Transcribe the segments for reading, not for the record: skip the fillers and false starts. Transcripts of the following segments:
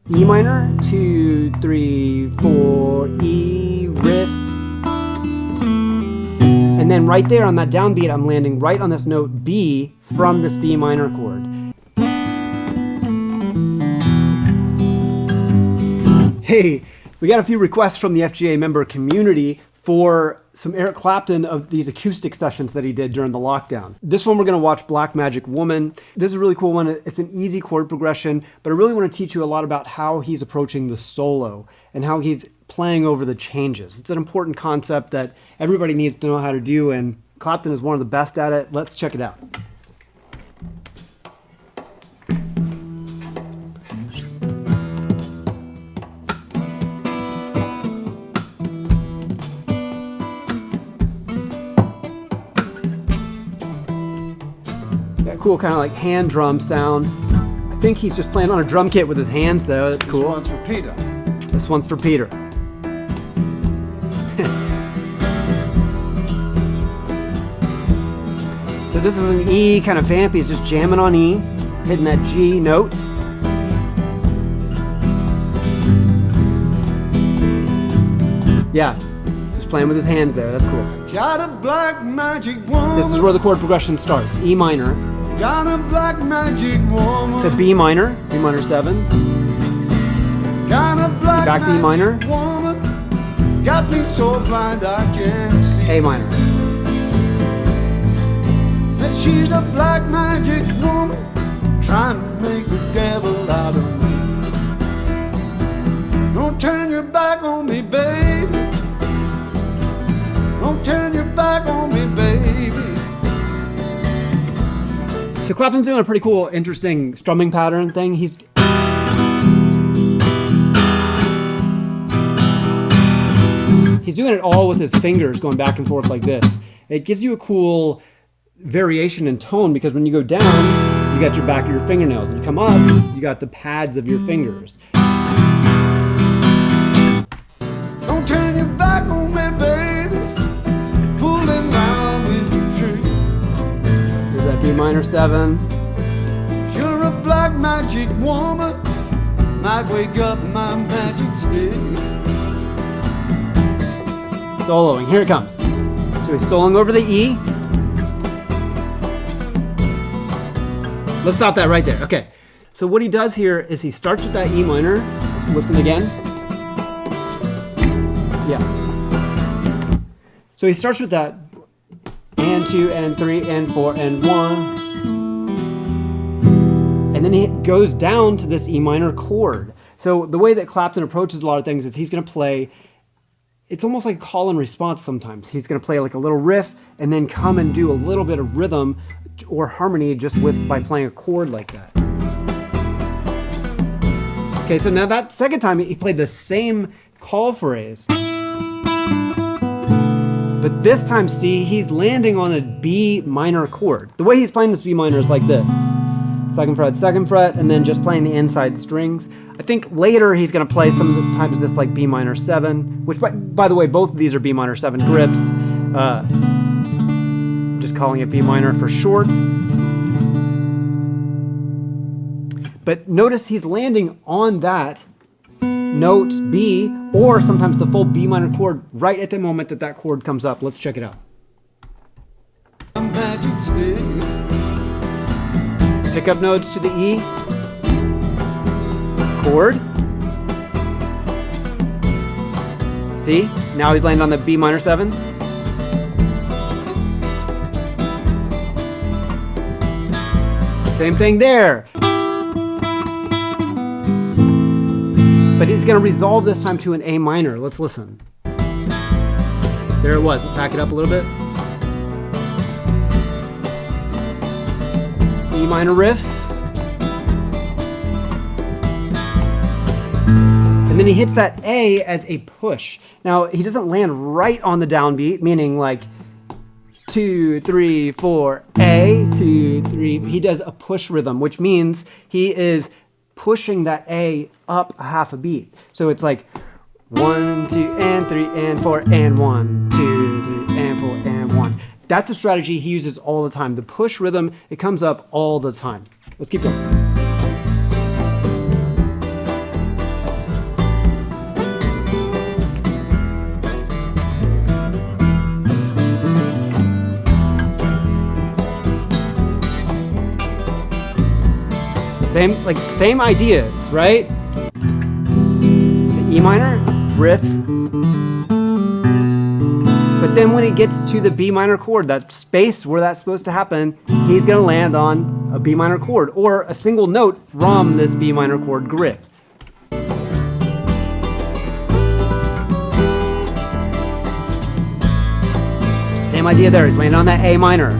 E minor, 2, 3, 4, E, riff. And then right there on that downbeat, I'm landing right on this note B from this B minor chord. Hey, we got a few requests from the FGA member community for some Eric Clapton of these acoustic sessions that he did during the lockdown. This one we're gonna watch Black Magic Woman. This is a really cool one. It's an easy chord progression, but I really wanna teach you a lot about how he's approaching the solo and how he's playing over the changes. It's an important concept that everybody needs to know how to do, and Clapton is one of the best at it. Let's check it out. Cool kind of like hand drum sound. I think he's just playing on a drum kit with his hands though. That's cool. This one's for Peter. This one's for Peter. So this is an E kind of vamp. He's just jamming on E, hitting that G note. Yeah, just playing with his hands there. That's cool. Got a black magic woman. This is where the chord progression starts. E minor. Got a black magic woman. To B minor 7. Got a black Back to E minor. Woman. Got me so blind I can't see. A minor. That she's a black magic woman trying to make the devil out of me. Don't turn your back on me, baby. Don't turn your back on me, baby. So Clapton's doing a pretty cool, interesting strumming pattern thing. He's doing it all with his fingers going back and forth like this. It gives you a cool variation in tone because when you go down, you got your back of your fingernails. And you come up, you got the pads of your fingers. Don't turn your back on me, baby. Fooling around with the tree. There's that B minor 7. You're a black magic woman. Might wake up my magic stick. Soloing, here it comes. So he's soloing over the E. Let's stop that right there. Okay. So what he does here is he starts with that E minor. Let's listen again. Yeah. So he starts with that. And 2 and 3 and 4 and 1. And then he goes down to this E minor chord. So the way that Clapton approaches a lot of things is he's going to play, it's almost like call and response sometimes. He's going to play like a little riff and then come and do a little bit of rhythm or harmony just by playing a chord like that. Okay, so now that second time he played the same call phrase. But this time, see, he's landing on a B minor chord. The way he's playing this B minor is like this. 2nd fret, and then just playing the inside strings. I think later he's gonna play sometimes this like B minor 7, which by the way, both of these are B minor 7 grips. Just calling it B minor for short. But notice he's landing on that note B, or sometimes the full B minor chord right at the moment that that chord comes up. Let's check it out. Magic stick. Pickup notes to the E, chord. See, now he's landing on the B minor 7. Same thing there. But he's going to resolve this time to an A minor. Let's listen. There it was. Back it up a little bit. E minor riffs. And then he hits that A as a push. Now, he doesn't land right on the downbeat, meaning like 2, 3, 4, A, 2, 3. He does a push rhythm, which means he is pushing that A up a half a beat. So it's like 1, 2, and 3, and 4, and 1, 2, 3, and 4, and 1. That's a strategy he uses all the time. The push rhythm, it comes up all the time. Let's keep going. Same ideas, right? The E minor, riff. But then when he gets to the B minor chord, that space where that's supposed to happen, he's gonna land on a B minor chord or a single note from this B minor chord grid. Same idea there, he's landing on that A minor.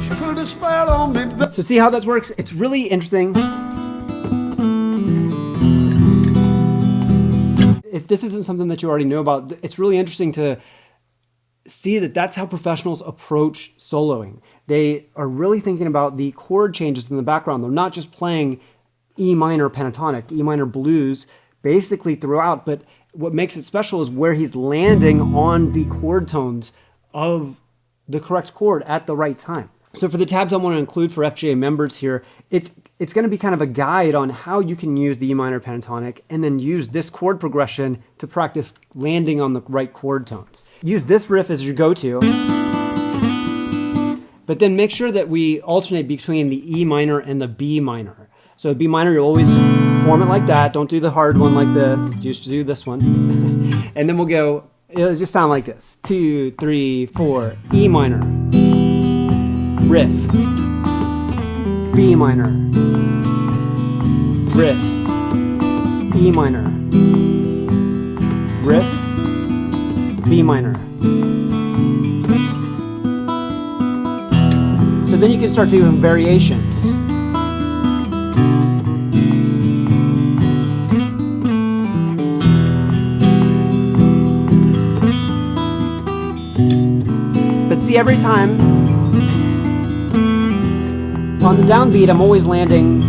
She put a spell on me. So see how that works? It's really interesting. If this isn't something that you already know about, it's really interesting to see that that's how professionals approach soloing. They are really thinking about the chord changes in the background. They're not just playing E minor pentatonic, E minor blues basically throughout, but what makes it special is where he's landing on the chord tones of the correct chord at the right time. So for the tabs I want to include for FGA members here, it's going to be kind of a guide on how you can use the E minor pentatonic and then use this chord progression to practice landing on the right chord tones. Use this riff as your go-to, but then make sure that we alternate between the E minor and the B minor. So B minor, you always form it like that. Don't do the hard one like this. Just do this one. And then we'll go, it'll just sound like this. 2, 3, 4, E minor, riff, B minor, riff, E minor, riff, B minor. So then you can start doing variations. But see, every time on the downbeat, I'm always landing.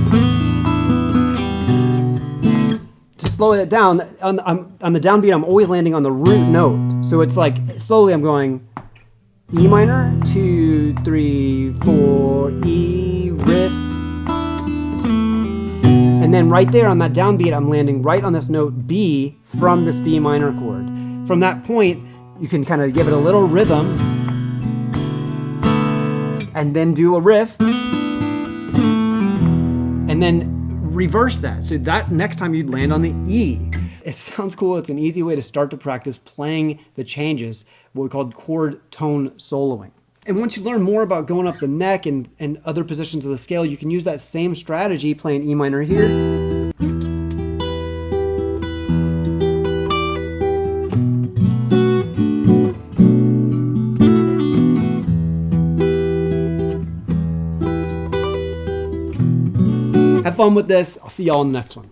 To slow it down, on the downbeat, I'm always landing on the root note. So it's like slowly I'm going E minor, 2, 3, 4, E, riff. And then right there on that downbeat, I'm landing right on this note B from this B minor chord. From that point, you can kind of give it a little rhythm and then do a riff and then reverse that. So that next time you'd land on the E. It sounds cool. It's an easy way to start to practice playing the changes, what we call chord tone soloing. And once you learn more about going up the neck and other positions of the scale, you can use that same strategy playing E minor here. Have fun with this. I'll see y'all in the next one.